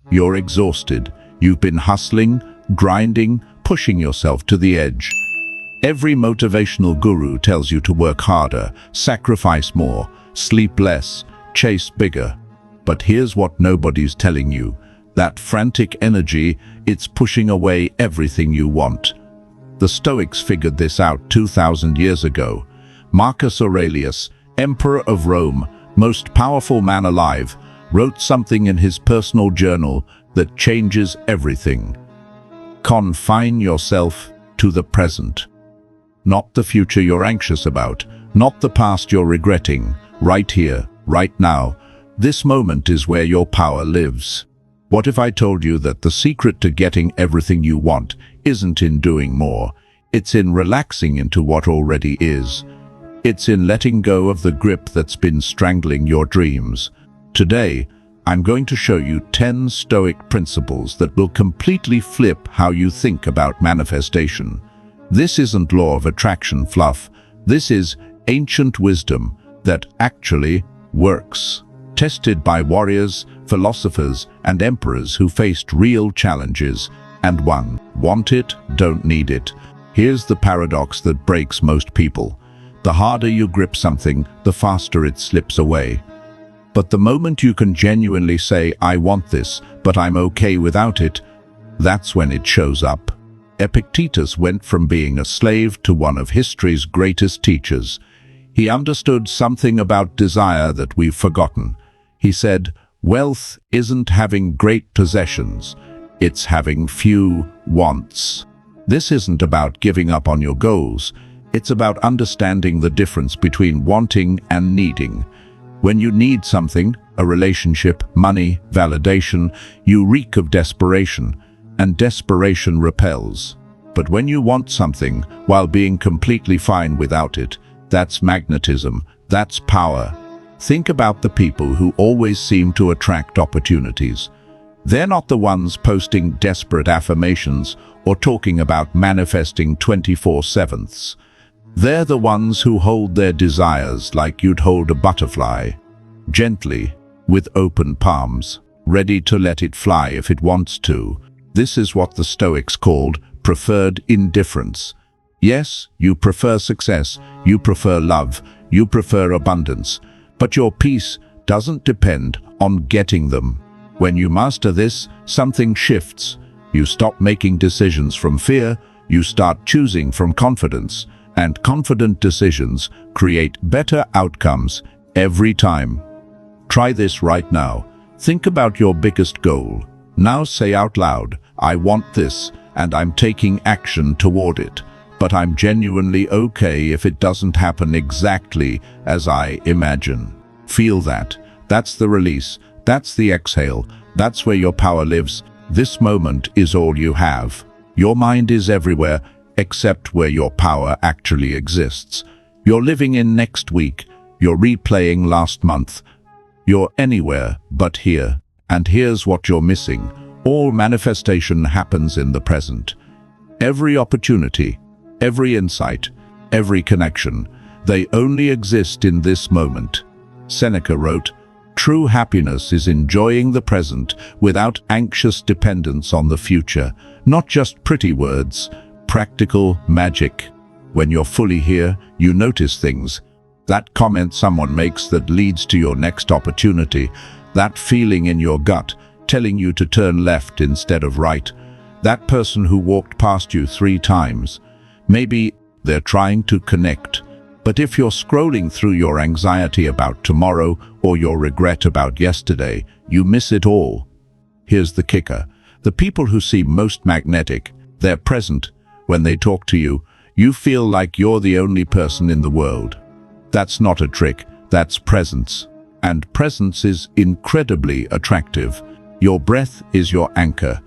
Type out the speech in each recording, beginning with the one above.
You're exhausted. You've been hustling, grinding, pushing yourself to the edge. Every motivational guru tells you to work harder, sacrifice more, sleep less, chase bigger. But here's what nobody's telling you. That frantic energy, it's pushing away everything you want. The Stoics figured this out 2,000 years ago. Marcus Aurelius, Emperor of Rome, most powerful man alive, wrote something in his personal journal that changes everything. Confine yourself to the present. Not the future you're anxious about, not the past you're regretting. Right here, right now. This moment is where your power lives. What if I told you that the secret to getting everything you want isn't in doing more? It's in relaxing into what already is. It's in letting go of the grip that's been strangling your dreams. Today, I'm going to show you 10 Stoic principles that will completely flip how you think about manifestation. This isn't law of attraction fluff. This is ancient wisdom that actually works. Tested by warriors, philosophers, and emperors who faced real challenges and won. Want it, don't need it. Here's the paradox that breaks most people. The harder you grip something, the faster it slips away. But the moment you can genuinely say, I want this, but I'm okay without it, that's when it shows up. Epictetus went from being a slave to one of history's greatest teachers. He understood something about desire that we've forgotten. He said, wealth isn't having great possessions, it's having few wants. This isn't about giving up on your goals, it's about understanding the difference between wanting and needing. When you need something, a relationship, money, validation, you reek of desperation, and desperation repels. But when you want something while being completely fine without it, that's magnetism, that's power. Think about the people who always seem to attract opportunities. They're not the ones posting desperate affirmations or talking about manifesting 24/7. They're the ones who hold their desires like you'd hold a butterfly, gently, with open palms, ready to let it fly if it wants to. This is what the Stoics called preferred indifference. Yes, you prefer success, you prefer love, you prefer abundance, but your peace doesn't depend on getting them. When you master this, something shifts. You stop making decisions from fear, you start choosing from confidence, and confident decisions create better outcomes every time. Try this right now. Think about your biggest goal. Now say out loud, I want this, and I'm taking action toward it. But I'm genuinely okay if it doesn't happen exactly as I imagine. Feel that. That's the release. That's the exhale. That's where your power lives. This moment is all you have. Your mind is everywhere except where your power actually exists. You're living in next week. You're replaying last month. You're anywhere but here. And here's what you're missing. All manifestation happens in the present. Every opportunity, every insight, every connection, they only exist in this moment. Seneca wrote, true happiness is enjoying the present without anxious dependence on the future. Not just pretty words, practical magic. When you're fully here, you notice things. That comment someone makes that leads to your next opportunity. That feeling in your gut telling you to turn left instead of right. That person who walked past you 3 times. Maybe they're trying to connect. But if you're scrolling through your anxiety about tomorrow or your regret about yesterday, you miss it all. Here's the kicker. The people who seem most magnetic, they're present. When they talk to you, you feel like you're the only person in the world. That's not a trick, that's presence. And presence is incredibly attractive. Your breath is your anchor.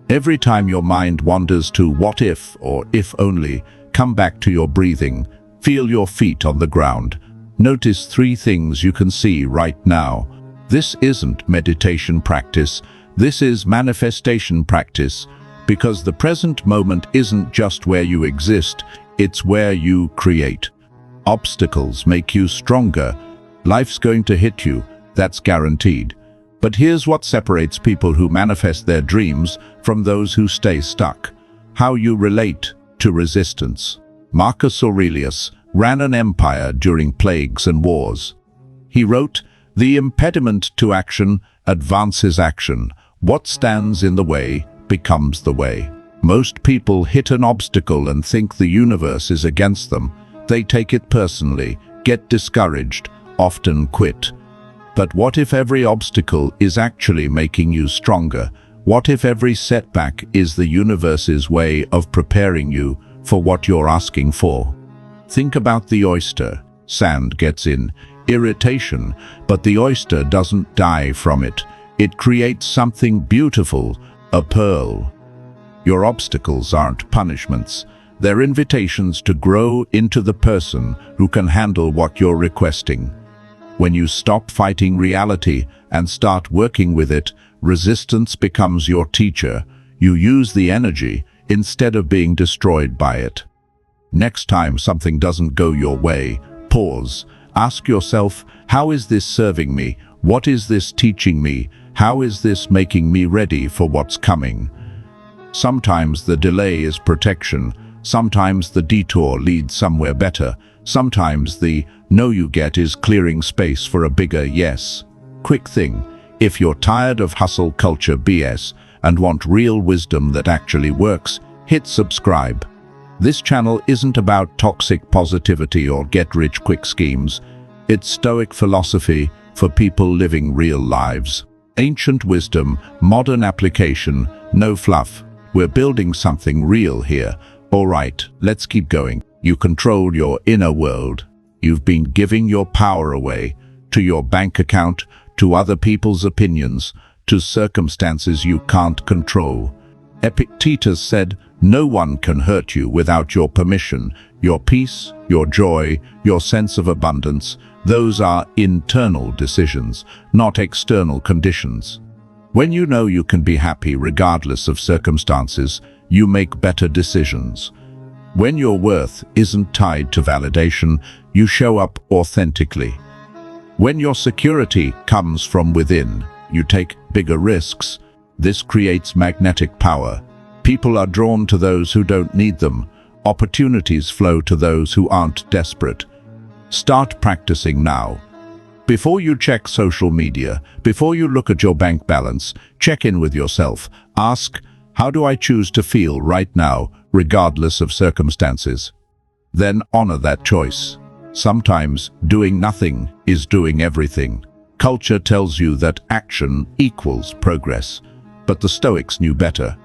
Every time your mind wanders to what if or if only, come back to your breathing. Feel your feet on the ground. Notice 3 things you can see right now. This isn't meditation practice. This is manifestation practice. Because the present moment isn't just where you exist, it's where you create. Obstacles make you stronger. Life's going to hit you, that's guaranteed. But here's what separates people who manifest their dreams from those who stay stuck: how you relate to resistance. Marcus Aurelius ran an empire during plagues and wars. He wrote, "The impediment to action advances action. What stands in the way becomes the way." Most people hit an obstacle and think the universe is against them. They take it personally, get discouraged, often quit. But what if every obstacle is actually making you stronger? What if every setback is the universe's way of preparing you for what you're asking for? Think about the oyster. Sand gets in, irritation, but the oyster doesn't die from it. It creates something beautiful, a pearl. Your obstacles aren't punishments. They're invitations to grow into the person who can handle what you're requesting. When you stop fighting reality and start working with it, resistance becomes your teacher. You use the energy instead of being destroyed by it. Next time something doesn't go your way, pause. Ask yourself, how is this serving me? What is this teaching me? How is this making me ready for what's coming? Sometimes the delay is protection. Sometimes the detour leads somewhere better. Sometimes the no you get is clearing space for a bigger yes. Quick thing, if you're tired of hustle culture BS and want real wisdom that actually works, hit subscribe. This channel isn't about toxic positivity or get-rich-quick schemes. It's Stoic philosophy for people living real lives. Ancient wisdom, modern application, no fluff. We're building something real here. All right, let's keep going. You control your inner world. You've been giving your power away to your bank account, to other people's opinions, to circumstances you can't control. Epictetus said, "No one can hurt you without your permission. Your peace, your joy, your sense of abundance, those are internal decisions, not external conditions." When you know you can be happy regardless of circumstances, you make better decisions. When your worth isn't tied to validation, you show up authentically. When your security comes from within, you take bigger risks. This creates magnetic power. People are drawn to those who don't need them. Opportunities flow to those who aren't desperate. Start practicing now. Before you check social media, before you look at your bank balance, check in with yourself. Ask, how do I choose to feel right now, regardless of circumstances? Then honor that choice. Sometimes doing nothing is doing everything. Culture tells you that action equals progress, but the Stoics knew better.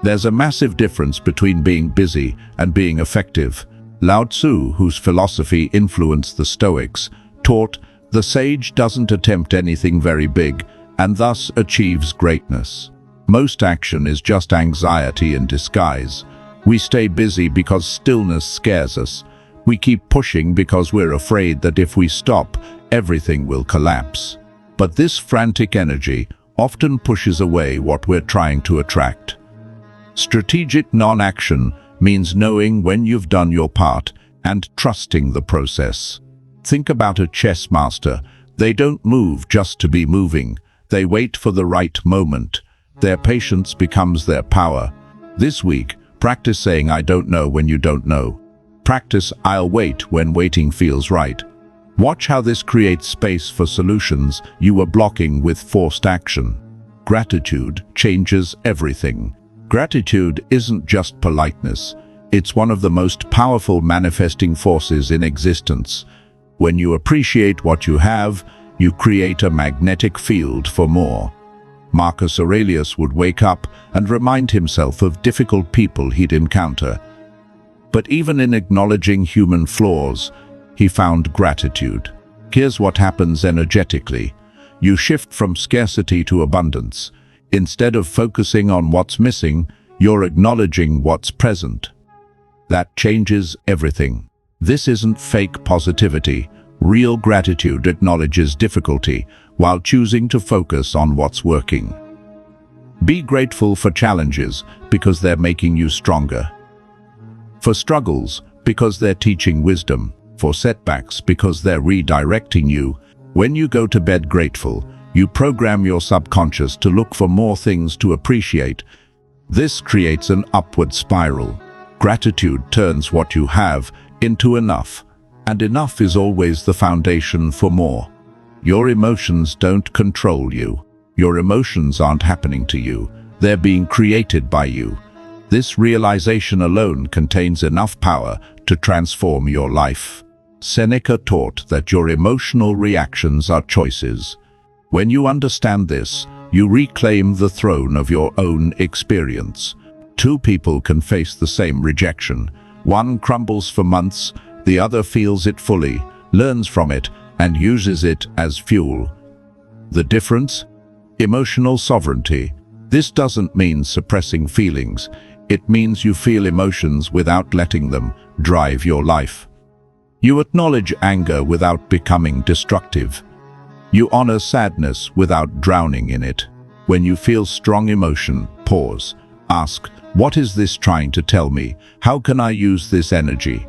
There's a massive difference between being busy and being effective. Lao Tzu, whose philosophy influenced the Stoics, taught, "The sage doesn't attempt anything very big, and thus achieves greatness." Most action is just anxiety in disguise. We stay busy because stillness scares us. We keep pushing because we're afraid that if we stop, everything will collapse. But this frantic energy often pushes away what we're trying to attract. Strategic non-action means knowing when you've done your part and trusting the process. Think about a chess master. They don't move just to be moving. They wait for the right moment. Their patience becomes their power. This week, practice saying "I don't know" when you don't know. Practice "I'll wait" when waiting feels right. Watch how this creates space for solutions you were blocking with forced action. Gratitude changes everything. Gratitude isn't just politeness. It's one of the most powerful manifesting forces in existence. When you appreciate what you have, you create a magnetic field for more. Marcus Aurelius would wake up and remind himself of difficult people he'd encounter. But even in acknowledging human flaws, he found gratitude. Here's what happens energetically. You shift from scarcity to abundance. Instead of focusing on what's missing, you're acknowledging what's present. That changes everything. This isn't fake positivity. Real gratitude acknowledges difficulty while choosing to focus on what's working. Be grateful for challenges because they're making you stronger. For struggles, because they're teaching wisdom. For setbacks, because they're redirecting you. When you go to bed grateful, You program your subconscious to look for more things to appreciate. This creates an upward spiral. Gratitude turns what you have into enough, and enough is always the foundation for more. Your emotions don't control you. Your emotions aren't happening to you. They're being created by you. This realization alone contains enough power to transform your life. Seneca taught that your emotional reactions are choices. When you understand this, you reclaim the throne of your own experience. Two people can face the same rejection. One crumbles for months, the other feels it fully, learns from it, and uses it as fuel. The difference? Emotional sovereignty. This doesn't mean suppressing feelings. It means you feel emotions without letting them drive your life. You acknowledge anger without becoming destructive. You honor sadness without drowning in it. When you feel strong emotion, pause. Ask, what is this trying to tell me? How can I use this energy?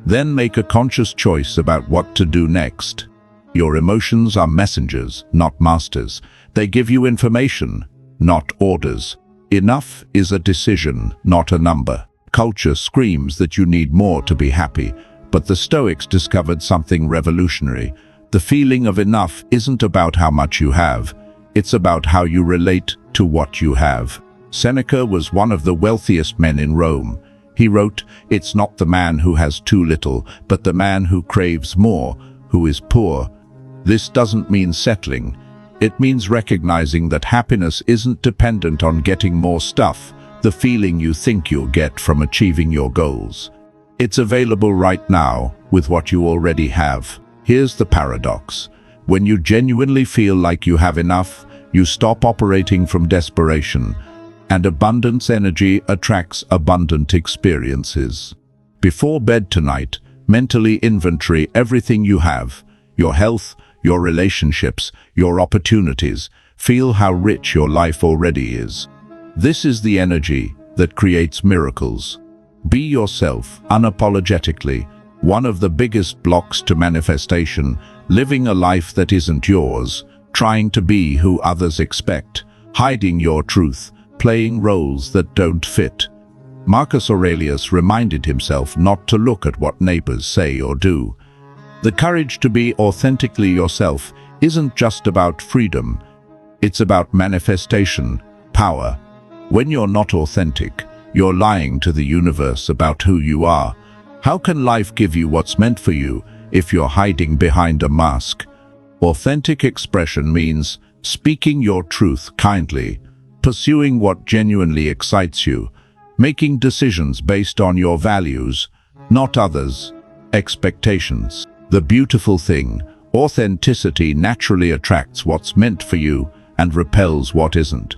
Then make a conscious choice about what to do next. Your emotions are messengers, not masters. They give you information, not orders. Enough is a decision, not a number. Culture screams that you need more to be happy, but the Stoics discovered something revolutionary. The feeling of enough isn't about how much you have. It's about how you relate to what you have. Seneca was one of the wealthiest men in Rome. He wrote, "It's not the man who has too little, but the man who craves more, who is poor." This doesn't mean settling. It means recognizing that happiness isn't dependent on getting more stuff, the feeling you think you'll get from achieving your goals. It's available right now with what you already have. Here's the paradox. When you genuinely feel like you have enough, you stop operating from desperation, and abundance energy attracts abundant experiences. Before bed tonight, mentally inventory everything you have, your health, your relationships, your opportunities. Feel how rich your life already is. This is the energy that creates miracles. Be yourself, unapologetically. One of the biggest blocks to manifestation, living a life that isn't yours, trying to be who others expect, hiding your truth, playing roles that don't fit. Marcus Aurelius reminded himself not to look at what neighbors say or do. The courage to be authentically yourself isn't just about freedom. It's about manifestation, power. When you're not authentic, you're lying to the universe about who you are. How can life give you what's meant for you if you're hiding behind a mask? Authentic expression means speaking your truth kindly, pursuing what genuinely excites you, making decisions based on your values, not others' expectations. The beautiful thing, authenticity naturally attracts what's meant for you and repels what isn't.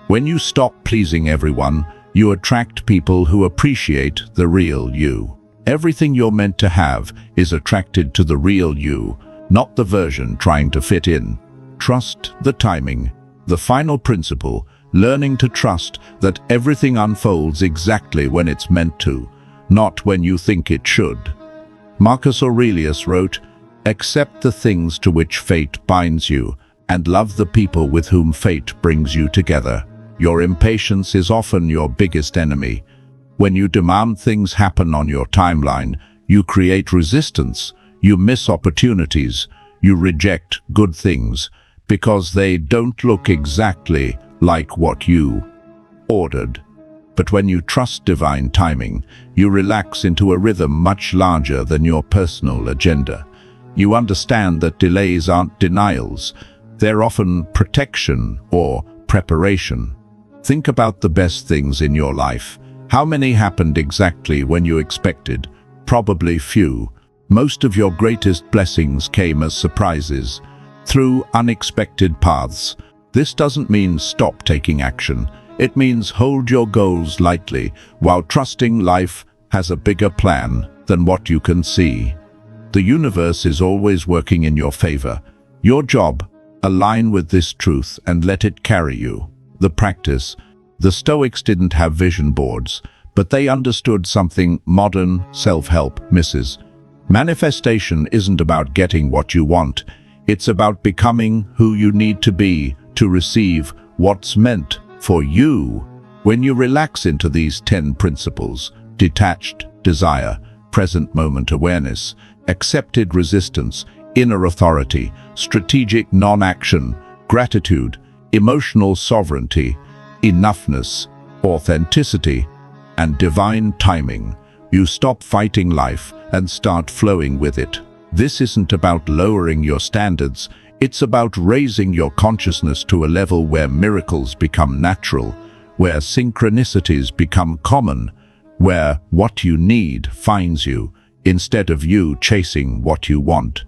When you stop pleasing everyone, you attract people who appreciate the real you. Everything you're meant to have is attracted to the real you, not the version trying to fit in. Trust the timing. The final principle, learning to trust that everything unfolds exactly when it's meant to, not when you think it should. Marcus Aurelius wrote, "Accept the things to which fate binds you, and love the people with whom fate brings you together." Your impatience is often your biggest enemy. When you demand things happen on your timeline, you create resistance, you miss opportunities, you reject good things, because they don't look exactly like what you ordered. But when you trust divine timing, you relax into a rhythm much larger than your personal agenda. You understand that delays aren't denials. They're often protection or preparation. Think about the best things in your life. How many happened exactly when you expected? Probably few. Most of your greatest blessings came as surprises, through unexpected paths. This doesn't mean stop taking action. It means hold your goals lightly while trusting life has a bigger plan than what you can see. The universe is always working in your favor. Your job, align with this truth and let it carry you. The practice. The Stoics didn't have vision boards, but they understood something modern self-help misses. Manifestation isn't about getting what you want. It's about becoming who you need to be to receive what's meant for you. When you relax into these 10 principles, detached desire, present moment awareness, accepted resistance, inner authority, strategic non-action, gratitude, emotional sovereignty, enoughness, authenticity, and divine timing, you stop fighting life and start flowing with it. This isn't about lowering your standards, it's about raising your consciousness to a level where miracles become natural, where synchronicities become common, where what you need finds you, instead of you chasing what you want.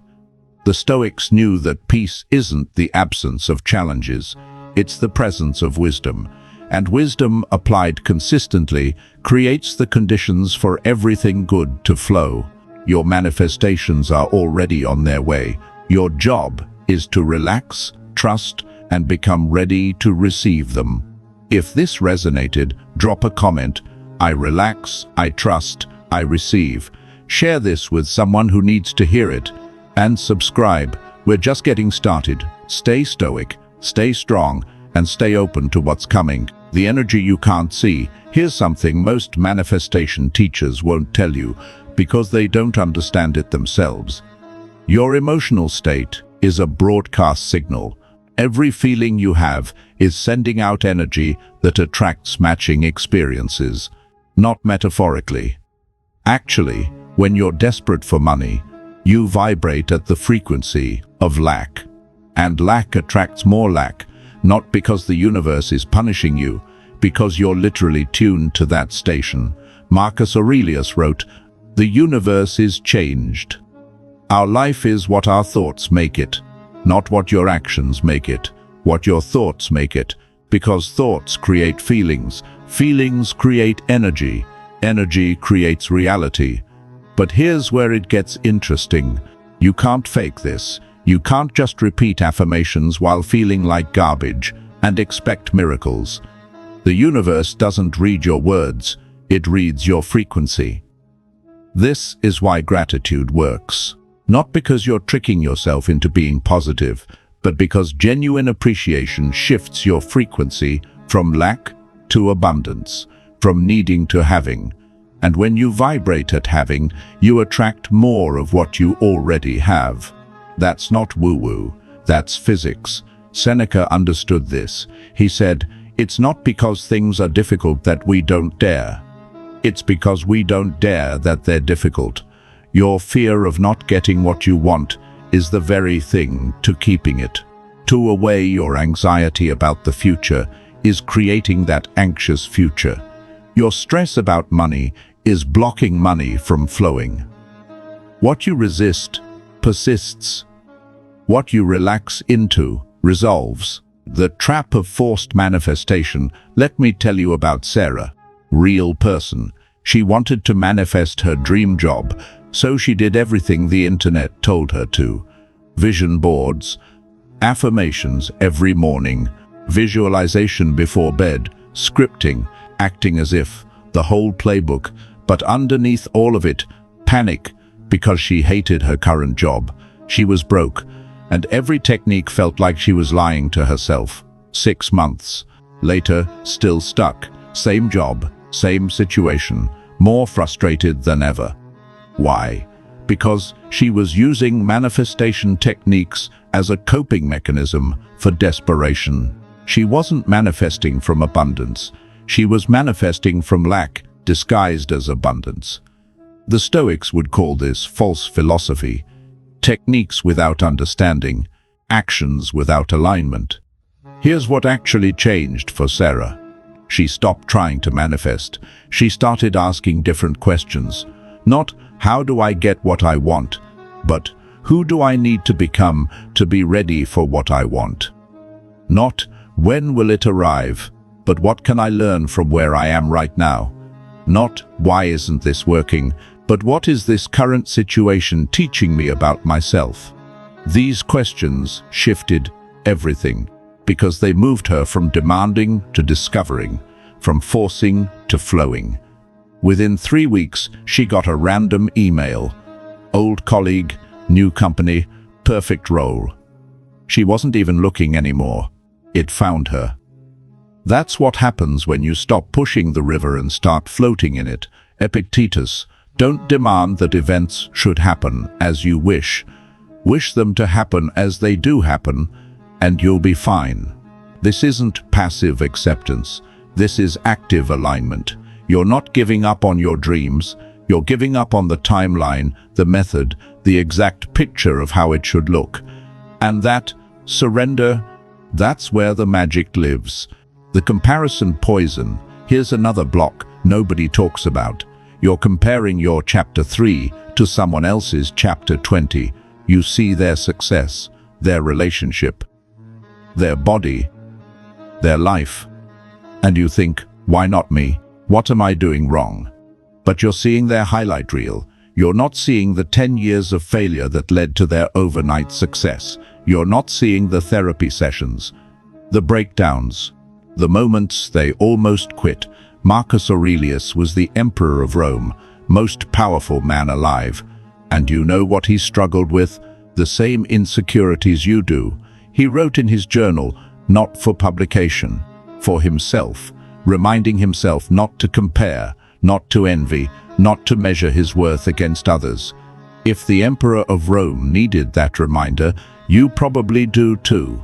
The Stoics knew that peace isn't the absence of challenges, it's the presence of wisdom, and wisdom applied consistently creates the conditions for everything good to flow. Your manifestations are already on their way. Your job is to relax, trust, and become ready to receive them. If this resonated, drop a comment. I relax, I trust, I receive. Share this with someone who needs to hear it. And subscribe. We're just getting started. Stay stoic, stay strong, and stay open to what's coming. The energy you can't see. Here's something most manifestation teachers won't tell you because they don't understand it themselves. Your emotional state is a broadcast signal. Every feeling you have is sending out energy that attracts matching experiences, not metaphorically. Actually, when you're desperate for money, you vibrate at the frequency of lack. And lack attracts more lack, not because the universe is punishing you, because you're literally tuned to that station. Marcus Aurelius wrote, "The universe is changed. Our life is what our thoughts make it, not what your actions make it, what your thoughts make it, because thoughts create feelings, feelings create energy, energy creates reality." But here's where it gets interesting. You can't fake this. You can't just repeat affirmations while feeling like garbage and expect miracles. The universe doesn't read your words, it reads your frequency. This is why gratitude works. Not because you're tricking yourself into being positive, but because genuine appreciation shifts your frequency from lack to abundance, from needing to having. And when you vibrate at having, you attract more of what you already have. That's not woo-woo, that's physics. Seneca understood this. He said, "It's not because things are difficult that we don't dare. It's because we don't dare that they're difficult." Your fear of not getting what you want is the very thing to keeping it. To away your anxiety about the future is creating that anxious future. Your stress about money is blocking money from flowing. What you resist persists. What you relax into resolves. The trap of forced manifestation. Let me tell you about Sarah. Real person. She wanted to manifest her dream job, so she did everything the internet told her to. Vision boards, affirmations every morning, visualization before bed, scripting, acting as if, the whole playbook, but underneath all of it, panic, because she hated her current job. She was broke, and every technique felt like she was lying to herself. 6 months later, still stuck, same job, same situation, more frustrated than ever. Why? Because she was using manifestation techniques as a coping mechanism for desperation. She wasn't manifesting from abundance. She was manifesting from lack, disguised as abundance. The Stoics would call this false philosophy. Techniques without understanding, actions without alignment. Here's what actually changed for Sarah. She stopped trying to manifest. She started asking different questions. Not, how do I get what I want? But, who do I need to become to be ready for what I want? Not, when will it arrive? But what can I learn from where I am right now? Not, why isn't this working? But what is this current situation teaching me about myself? These questions shifted everything, because they moved her from demanding to discovering, from forcing to flowing. Within 3 weeks, she got a random email. Old colleague, new company, perfect role. She wasn't even looking anymore. It found her. That's what happens when you stop pushing the river and start floating in it. Epictetus, don't demand that events should happen as you wish. Wish them to happen as they do happen, and you'll be fine. This isn't passive acceptance. This is active alignment. You're not giving up on your dreams. You're giving up on the timeline, the method, the exact picture of how it should look. And that surrender, that's where the magic lives. The comparison poison. Here's another block nobody talks about. You're comparing your chapter 3 to someone else's chapter 20. You see their success, their relationship, their body, their life. And you think, why not me? What am I doing wrong? But you're seeing their highlight reel. You're not seeing the 10 years of failure that led to their overnight success. You're not seeing the therapy sessions, the breakdowns, the moments they almost quit. Marcus Aurelius was the emperor of Rome, most powerful man alive. And you know what he struggled with? The same insecurities you do. He wrote in his journal, not for publication, for himself, reminding himself not to compare, not to envy, not to measure his worth against others. If the emperor of Rome needed that reminder, you probably do too.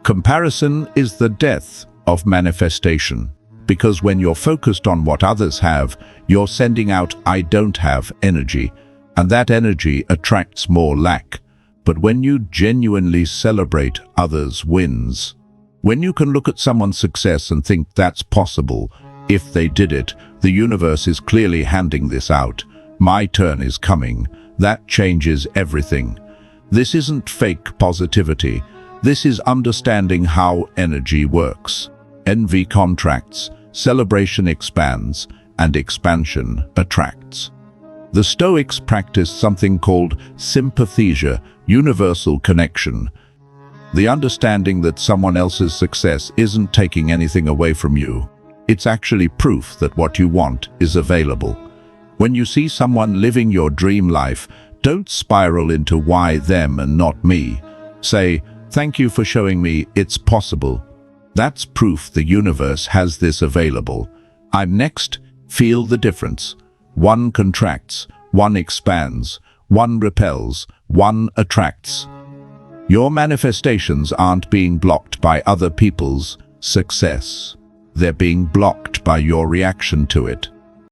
Comparison is the death of manifestation, because when you're focused on what others have, you're sending out "I don't have" energy, and that energy attracts more lack. But when you genuinely celebrate others' wins, when you can look at someone's success and think that's possible, if they did it, the universe is clearly handing this out. My turn is coming. That changes everything. This isn't fake positivity. This is understanding how energy works. Envy contracts, celebration expands, and expansion attracts. The Stoics practiced something called sympathesia, universal connection. The understanding that someone else's success isn't taking anything away from you. It's actually proof that what you want is available. When you see someone living your dream life, don't spiral into why them and not me. Say, thank you for showing me it's possible. That's proof the universe has this available. I'm next. Feel the difference. One contracts, one expands, one repels, one attracts. Your manifestations aren't being blocked by other people's success. They're being blocked by your reaction to it.